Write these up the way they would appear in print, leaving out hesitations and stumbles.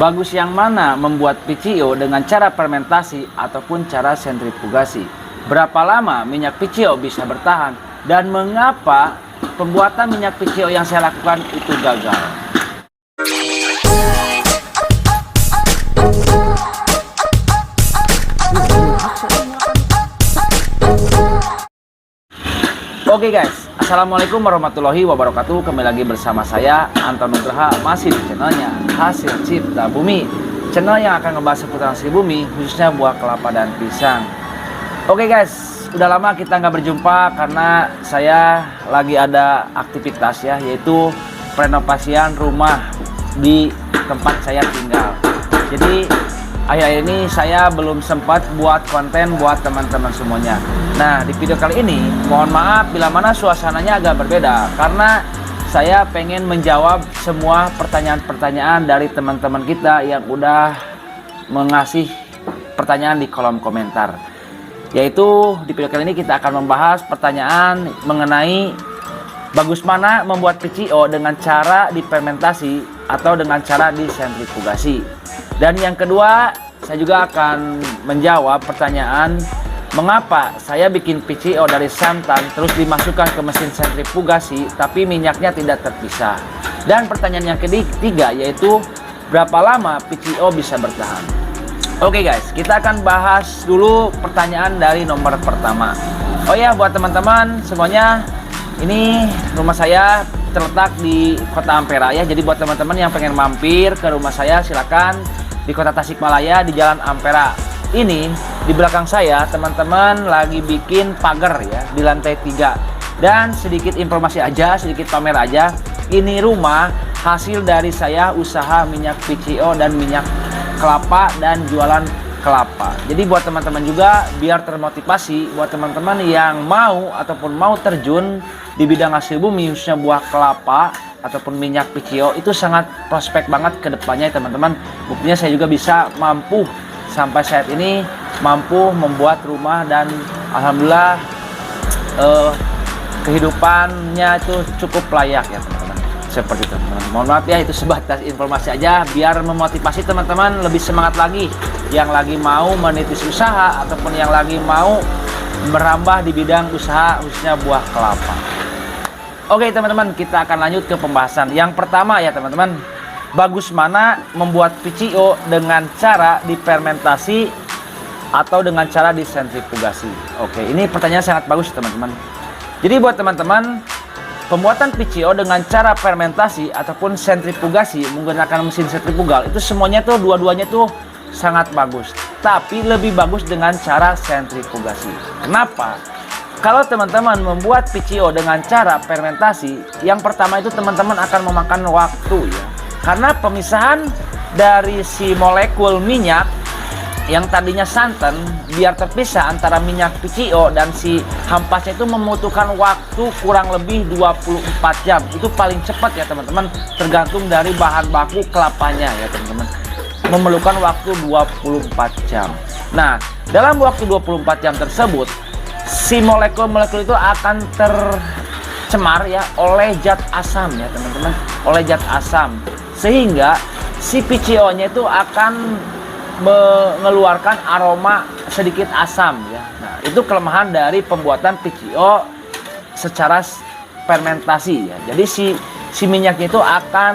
Bagus yang mana membuat PCO dengan cara fermentasi ataupun cara sentrifugasi? Berapa lama minyak PCO bisa bertahan? Dan mengapa pembuatan minyak PCO yang saya lakukan itu gagal? Oke guys, assalamualaikum warahmatullahi wabarakatuh. Kembali lagi bersama saya Anton Nugraha, masih di channelnya Hasil Cipta Bumi, channel yang akan ngebahas seputar hasil bumi, khususnya buah kelapa dan pisang. Oke guys, udah lama kita nggak berjumpa karena saya lagi ada aktivitas ya, yaitu renovasian rumah di tempat saya tinggal. Jadi akhir-akhir ini saya belum sempat buat konten buat teman-teman semuanya. Nah, di video kali ini mohon maaf bila mana suasananya agak berbeda karena saya pengen menjawab semua pertanyaan-pertanyaan dari teman-teman kita yang udah mengasih pertanyaan di kolom komentar. Yaitu di video kali ini kita akan membahas pertanyaan mengenai bagus mana membuat PCO dengan cara difermentasi atau dengan cara disentrifugasi. Dan yang kedua, saya juga akan menjawab pertanyaan mengapa saya bikin PCO dari santan terus dimasukkan ke mesin sentrifugasi tapi minyaknya tidak terpisah. Dan pertanyaan yang ketiga yaitu berapa lama PCO bisa bertahan. Oke guys, kita akan bahas dulu pertanyaan dari nomor pertama. Oh ya, buat teman-teman semuanya, ini rumah saya terletak di Kota Ampera ya. Jadi buat teman-teman yang pengen mampir ke rumah saya silakan di Kota Tasikmalaya di Jalan Ampera. Ini di belakang saya teman-teman lagi bikin pagar ya di lantai 3. Dan sedikit informasi aja, sedikit pamer aja. Ini rumah hasil dari saya usaha minyak PCO dan minyak kelapa dan jualan kelapa. Jadi buat teman-teman juga biar termotivasi, buat teman-teman yang mau ataupun mau terjun di bidang hasil bumi khususnya buah kelapa ataupun minyak PCO, itu sangat prospek banget ke depannya teman-teman. Buktinya saya juga bisa mampu sampai saat ini mampu membuat rumah dan alhamdulillah kehidupannya itu cukup layak ya teman-teman. Seperti itu teman-teman. Mohon maaf ya, itu sebatas informasi aja biar memotivasi teman-teman lebih semangat lagi yang lagi mau menitis usaha ataupun yang lagi mau merambah di bidang usaha khususnya buah kelapa. Oke teman-teman, kita akan lanjut ke pembahasan. Yang pertama ya teman-teman, bagus mana membuat PCO dengan cara difermentasi atau dengan cara disentrifugasi. Oke, ini pertanyaan sangat bagus teman-teman. Jadi buat teman-teman, pembuatan PCO dengan cara fermentasi ataupun sentrifugasi menggunakan mesin sentrifugal itu semuanya tuh dua-duanya tuh sangat bagus. Tapi lebih bagus dengan cara sentrifugasi. Kenapa? Kalau teman-teman membuat PCO dengan cara fermentasi, yang pertama itu teman-teman akan memakan waktu ya. Karena pemisahan dari si molekul minyak yang tadinya santan biar terpisah antara minyak PCO dan si hampasnya itu membutuhkan waktu kurang lebih 24 jam. Itu paling cepat ya teman-teman, tergantung dari bahan baku kelapanya ya teman-teman. Memerlukan waktu 24 jam. Nah, dalam waktu 24 jam tersebut si molekul-molekul itu akan tercemar ya oleh zat asam ya teman-teman, oleh zat asam. Sehingga si PCO-nya itu akan mengeluarkan aroma sedikit asam ya. Nah, itu kelemahan dari pembuatan PCO secara fermentasi ya. Jadi si minyaknya itu akan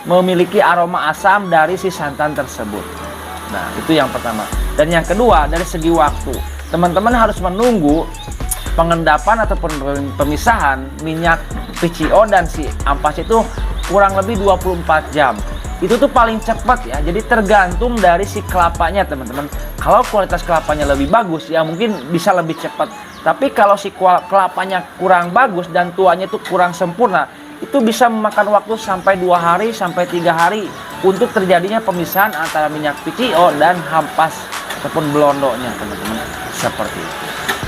memiliki aroma asam dari si santan tersebut. Nah, itu yang pertama. Dan yang kedua, dari segi waktu, teman-teman harus menunggu pengendapan ataupun pemisahan minyak PCO dan si ampas itu kurang lebih 24 jam. Itu tuh paling cepat ya. Jadi tergantung dari si kelapanya teman-teman. Kalau kualitas kelapanya lebih bagus ya mungkin bisa lebih cepat. Tapi kalau si kelapanya kurang bagus dan tuanya itu kurang sempurna, itu bisa memakan waktu sampai 2 hari sampai 3 hari untuk terjadinya pemisahan antara minyak PCO dan hampas ataupun belondonya teman-teman. Seperti itu.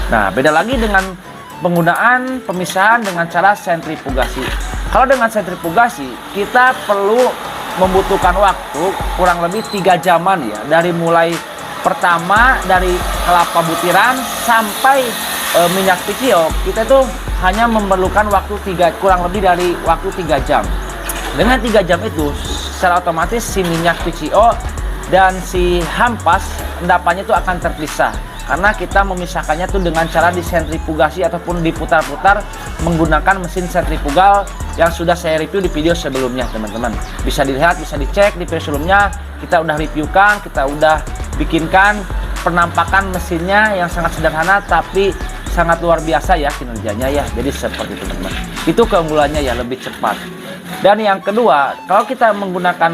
Nah, beda lagi dengan penggunaan pemisahan dengan cara sentrifugasi. Kalau dengan sentrifugasi, kita perlu membutuhkan waktu kurang lebih 3 jaman ya. Dari mulai pertama dari kelapa butiran sampai minyak PCO, kita tuh hanya memerlukan waktu kurang lebih dari waktu 3 jam. Dengan 3 jam itu secara otomatis si minyak PCO dan si hampas endapannya itu akan terpisah, karena kita memisahkannya tuh dengan cara disentrifugasi ataupun diputar-putar menggunakan mesin sentrifugal yang sudah saya review di video sebelumnya, teman-teman. Bisa dilihat, bisa dicek di video sebelumnya, kita udah reviewkan, kita udah bikinkan penampakan mesinnya yang sangat sederhana tapi sangat luar biasa ya kinerjanya ya. Jadi seperti itu, teman-teman. Itu keunggulannya ya, lebih cepat. Dan yang kedua, kalau kita menggunakan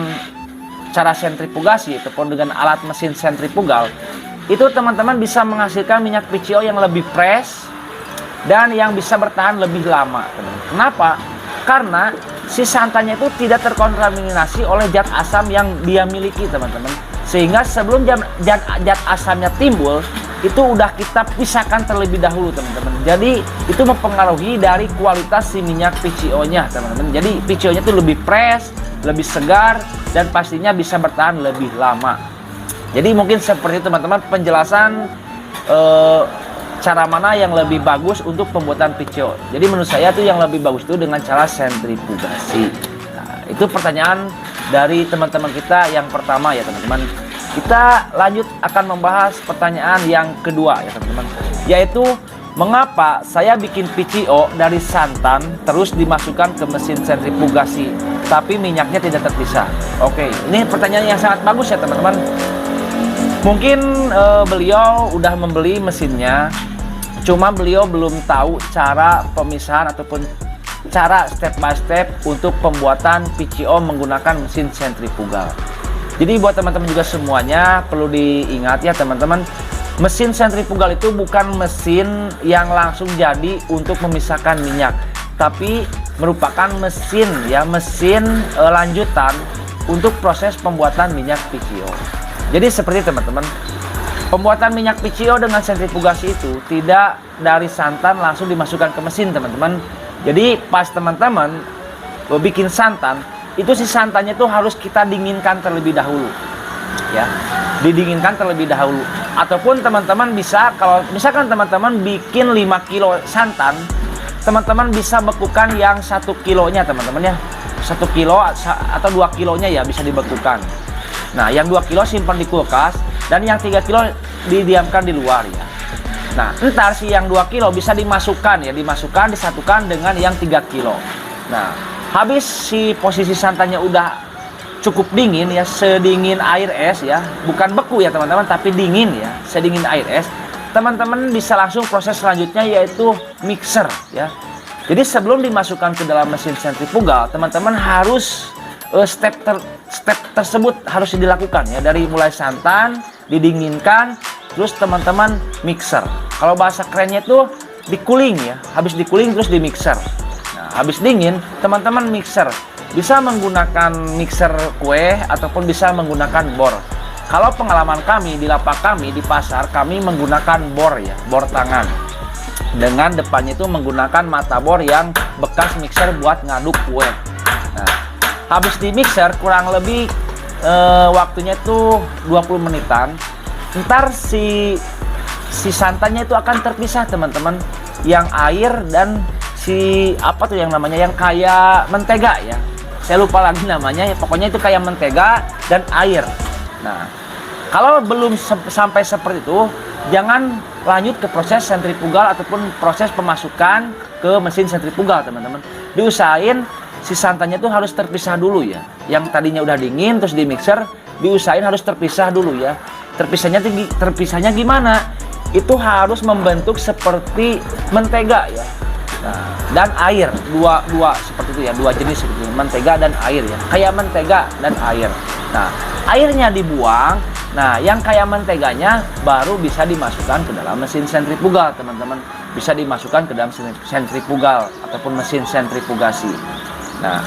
cara sentrifugasi ataupun dengan alat mesin sentrifugal, itu teman-teman bisa menghasilkan minyak PCO yang lebih fresh dan yang bisa bertahan lebih lama. Kenapa? Karena si santannya itu tidak terkontaminasi oleh zat asam yang dia miliki, teman-teman. Sehingga sebelum zat asamnya timbul, itu udah kita pisahkan terlebih dahulu, teman-teman. Jadi itu mempengaruhi dari kualitas si minyak PCO-nya, teman-teman. Jadi PCO-nya itu lebih fresh, lebih segar, dan pastinya bisa bertahan lebih lama. Jadi mungkin seperti itu, teman-teman, penjelasan cara mana yang lebih bagus untuk pembuatan PCO. Jadi menurut saya tuh yang lebih bagus itu dengan cara sentrifugasi. Nah, itu pertanyaan dari teman-teman kita yang pertama ya, teman-teman. Kita lanjut akan membahas pertanyaan yang kedua ya, teman-teman, yaitu mengapa saya bikin PCO dari santan terus dimasukkan ke mesin sentrifugasi tapi minyaknya tidak terpisah. Oke, ini pertanyaan yang sangat bagus ya, teman-teman. Mungkin beliau udah membeli mesinnya, cuma beliau belum tahu cara pemisahan ataupun cara step by step untuk pembuatan PCO menggunakan mesin sentrifugal. Jadi buat teman-teman juga semuanya perlu diingat ya, teman-teman, mesin sentrifugal itu bukan mesin yang langsung jadi untuk memisahkan minyak, tapi merupakan mesin ya, mesin lanjutan untuk proses pembuatan minyak PCO. Jadi seperti teman-teman, pembuatan minyak PCO dengan sentrifugasi itu tidak dari santan langsung dimasukkan ke mesin, teman-teman. Jadi pas teman-teman bikin santan, itu si santannya itu harus kita dinginkan terlebih dahulu ya, didinginkan terlebih dahulu. Ataupun teman-teman bisa, kalau misalkan teman-teman bikin 5 kilo santan, teman-teman bisa bekukan yang 1 kilonya, teman-teman ya, 1 kilo atau 2 kilonya ya bisa dibekukan. Nah, yang 2 kilo simpan di kulkas dan yang 3 kilo didiamkan di luar ya. Nah, ntar si yang 2 kilo bisa dimasukkan ya, disatukan dengan yang 3 kilo. Nah, habis si posisi santannya udah cukup dingin ya, sedingin air es ya, bukan beku ya teman-teman, tapi dingin ya, sedingin air es. Teman-teman bisa langsung proses selanjutnya, yaitu mixer ya. Jadi sebelum dimasukkan ke dalam mesin sentrifugal, teman-teman harus step tersebut harus dilakukan ya, dari mulai santan didinginkan, terus teman-teman mixer. Kalau bahasa kerennya itu dikuling ya, habis dikuling terus di mixer. Nah, habis dingin teman-teman mixer, bisa menggunakan mixer kue ataupun bisa menggunakan bor. Kalau pengalaman kami di lapak kami di pasar, kami menggunakan bor ya, bor tangan. Dengan depannya itu menggunakan mata bor yang bekas mixer buat ngaduk kue. Nah, habis di mixer kurang lebih waktunya itu 20 menitan. Ntar si santannya itu akan terpisah, teman-teman. Yang air dan si apa tuh yang namanya, yang kayak mentega ya. Saya lupa lagi namanya ya, pokoknya itu kayak mentega dan air. Nah, kalau belum sampai seperti itu, jangan lanjut ke proses sentrifugal ataupun proses pemasukan ke mesin sentrifugal, teman-teman. Diusahain si santannya itu harus terpisah dulu ya. Yang tadinya udah dingin terus di mixer, diusahain harus terpisah dulu ya. Terpisahnya gimana? Itu harus membentuk seperti mentega ya. Nah, dan air, dua seperti itu ya, dua jenis seperti itu, mentega dan air ya, kayak mentega dan air. Nah, airnya dibuang. Nah, yang kayak menteganya baru bisa dimasukkan ke dalam mesin sentrifugal, teman-teman. Bisa dimasukkan ke dalam sentrifugal ataupun mesin sentrifugasi. Nah,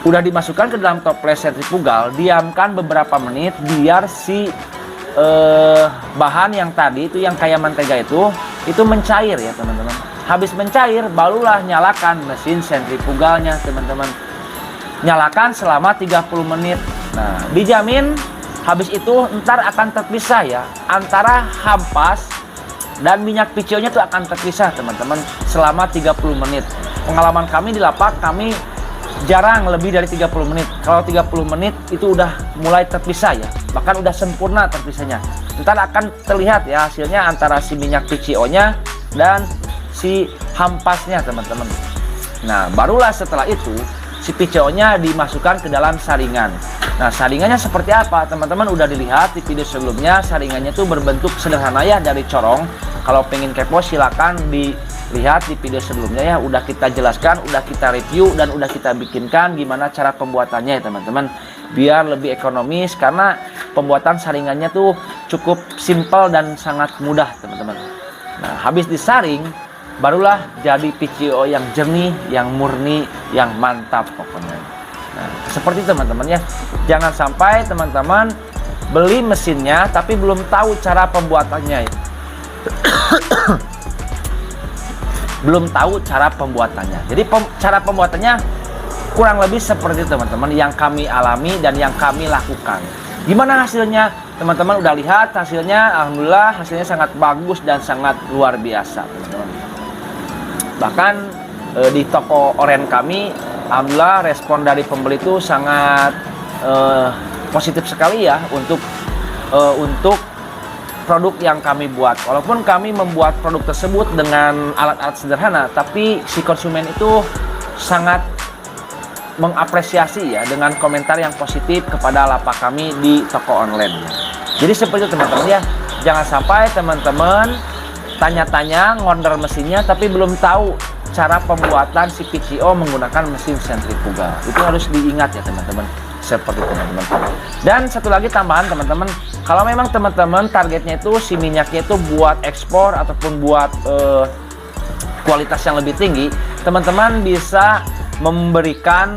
udah dimasukkan ke dalam toples sentrifugal, diamkan beberapa menit biar si bahan yang tadi itu yang kayak mentega itu mencair ya, teman-teman. Habis mencair, barulah nyalakan mesin sentrifugalnya, teman-teman. Nyalakan selama 30 menit. Nah, dijamin habis itu ntar akan terpisah ya, antara hampas dan minyak PCO-nya itu akan terpisah, teman-teman, selama 30 menit. Pengalaman kami di lapak, kami jarang lebih dari 30 menit. Kalau 30 menit itu udah mulai terpisah ya, bahkan udah sempurna terpisahnya. Ntar akan terlihat ya hasilnya antara si minyak PCO nya dan si hampasnya teman-teman. Nah barulah setelah itu si PCO nya dimasukkan ke dalam saringan. Nah saringannya seperti apa teman-teman, udah dilihat di video sebelumnya. Saringannya tuh berbentuk sederhana ya, dari corong. Kalau pengen kepo silakan dilihat di video sebelumnya ya, udah kita jelaskan, udah kita review, dan udah kita bikinkan gimana cara pembuatannya ya teman-teman, biar lebih ekonomis, karena pembuatan saringannya tuh cukup simpel dan sangat mudah teman-teman. Nah habis disaring barulah jadi PCO yang jernih, yang murni, yang mantap pokoknya. Nah seperti teman-teman ya, jangan sampai teman-teman beli mesinnya tapi belum tahu cara pembuatannya ya. Belum tahu cara pembuatannya. Jadi cara pembuatannya kurang lebih seperti teman-teman yang kami alami dan yang kami lakukan. Gimana hasilnya? Teman-teman udah lihat hasilnya, alhamdulillah hasilnya sangat bagus dan sangat luar biasa teman-teman. Bahkan di toko oren kami, alhamdulillah respon dari pembeli itu sangat positif sekali ya untuk produk yang kami buat. Walaupun kami membuat produk tersebut dengan alat-alat sederhana, tapi si konsumen itu sangat mengapresiasi ya dengan komentar yang positif kepada lapak kami di toko online. Jadi seperti itu teman-teman ya, jangan sampai teman-teman tanya-tanya ngorder mesinnya tapi belum tahu cara pembuatan si PCO menggunakan mesin sentrifugal. Itu harus diingat ya teman-teman, seperti itu teman-teman. Dan satu lagi tambahan teman-teman, kalau memang teman-teman targetnya itu si minyaknya itu buat ekspor ataupun buat kualitas yang lebih tinggi, teman-teman bisa memberikan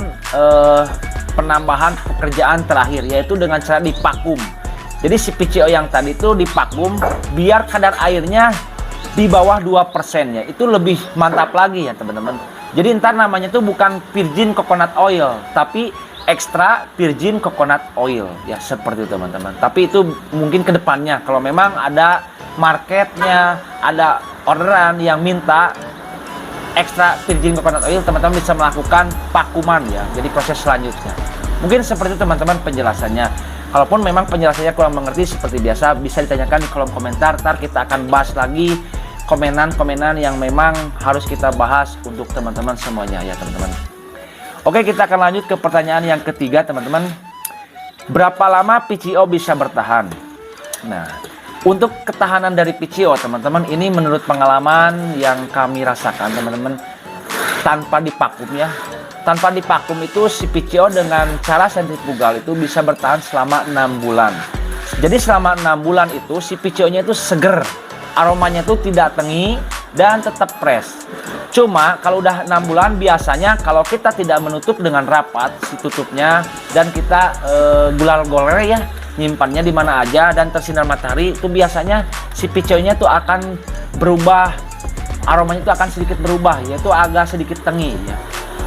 penambahan pekerjaan terakhir, yaitu dengan cara dipakum. Jadi si PCO yang tadi itu dipakum biar kadar airnya di bawah 2% ya, itu lebih mantap lagi ya teman-teman. Jadi ntar namanya tuh bukan virgin coconut oil, tapi extra virgin coconut oil ya, seperti itu teman-teman. Tapi itu mungkin kedepannya kalau memang ada marketnya, ada orderan yang minta extra virgin coconut oil, teman-teman bisa melakukan pakuman ya, jadi proses selanjutnya. Mungkin seperti itu teman-teman penjelasannya. Kalaupun memang penjelasannya kurang mengerti, seperti biasa bisa ditanyakan di kolom komentar, ntar kita akan bahas lagi komenan-komenan yang memang harus kita bahas untuk teman-teman semuanya ya teman-teman. Oke, kita akan lanjut ke pertanyaan yang ketiga teman-teman. Berapa lama PCO bisa bertahan? Nah, untuk ketahanan dari PCO teman-teman, ini menurut pengalaman yang kami rasakan teman-teman, tanpa dipakum ya. Tanpa dipakum itu si PCO dengan cara sentrifugal itu bisa bertahan selama 6 bulan. Jadi selama 6 bulan itu si PCO-nya itu seger, aromanya itu tidak tengi dan tetap fresh. Cuma kalau udah 6 bulan biasanya kalau kita tidak menutup dengan rapat si tutupnya, dan kita gular-goler ya, nyimpannya di mana aja dan tersinar matahari, itu biasanya si PCO-nya tuh akan berubah, aromanya itu akan sedikit berubah, yaitu agak sedikit tengi ya.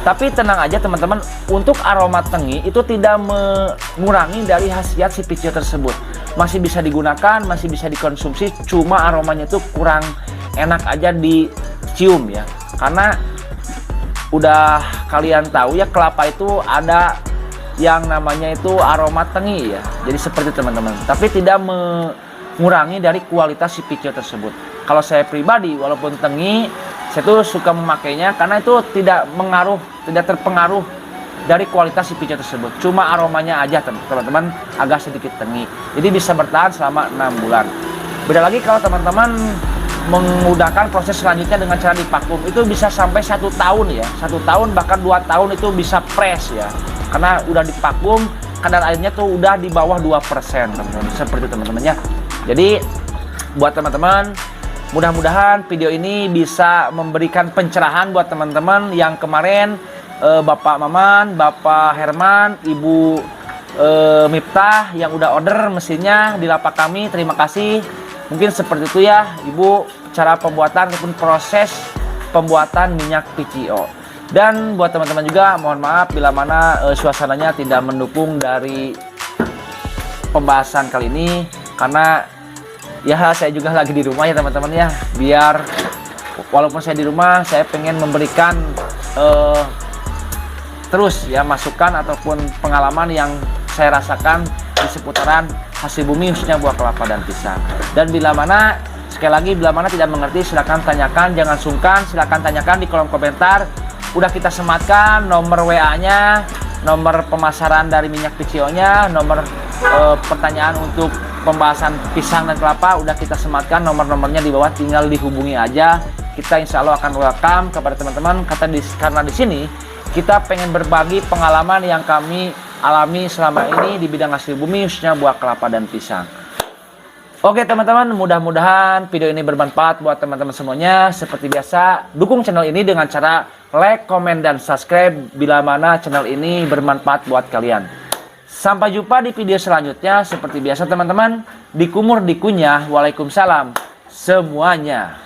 Tapi tenang aja teman-teman, untuk aroma tengi itu tidak mengurangi dari khasiat si PCO tersebut. Masih bisa digunakan, masih bisa dikonsumsi, cuma aromanya itu kurang enak aja dicium ya. Karena udah kalian tahu ya, kelapa itu ada yang namanya itu aroma tengi ya. Jadi seperti teman-teman, tapi tidak mengurangi dari kualitas si PCO tersebut. Kalau saya pribadi walaupun tengi, saya tuh suka memakainya karena itu tidak terpengaruh dari kualitas si PCO tersebut. Cuma aromanya aja teman-teman agak sedikit tengi. Jadi bisa bertahan selama 6 bulan. Beda lagi kalau teman-teman menggunakan proses selanjutnya dengan cara dipakum, itu bisa sampai 1 tahun ya. 1 tahun bahkan 2 tahun itu bisa fresh ya. Karena udah dipakum, kadar airnya tuh udah di bawah 2% teman-teman. Seperti teman-teman ya. Jadi buat teman-teman, mudah-mudahan video ini bisa memberikan pencerahan buat teman-teman yang kemarin Bapak Maman, Bapak Herman, Ibu Miftah yang udah order mesinnya di lapak kami. Terima kasih. Mungkin seperti itu ya Ibu, cara pembuatan ataupun proses pembuatan minyak PCO. Dan buat teman-teman juga mohon maaf bila mana suasananya tidak mendukung dari pembahasan kali ini, karena ya saya juga lagi di rumah ya teman-teman ya. Biar walaupun saya di rumah, saya pengen memberikan terus ya masukan ataupun pengalaman yang saya rasakan di seputaran hasil bumi khususnya buah kelapa dan pisang. Dan bila mana, sekali lagi, bila mana tidak mengerti silakan tanyakan, jangan sungkan, silakan tanyakan di kolom komentar. Udah kita sematkan nomor WA-nya, nomor pemasaran dari minyak PCO-nya, nomor pertanyaan untuk pembahasan pisang dan kelapa udah kita sematkan, nomor-nomornya di bawah, tinggal dihubungi aja. Kita insya Allah akan welcome kepada teman-teman, karena di sini kita pengen berbagi pengalaman yang kami alami selama ini di bidang hasil bumi khususnya buah kelapa dan pisang. Oke teman-teman, mudah-mudahan video ini bermanfaat buat teman-teman semuanya. Seperti biasa, dukung channel ini dengan cara like, komen, dan subscribe bila mana channel ini bermanfaat buat kalian. Sampai jumpa di video selanjutnya. Seperti biasa teman-teman, dikumur dikunyah. Waalaikumsalam semuanya.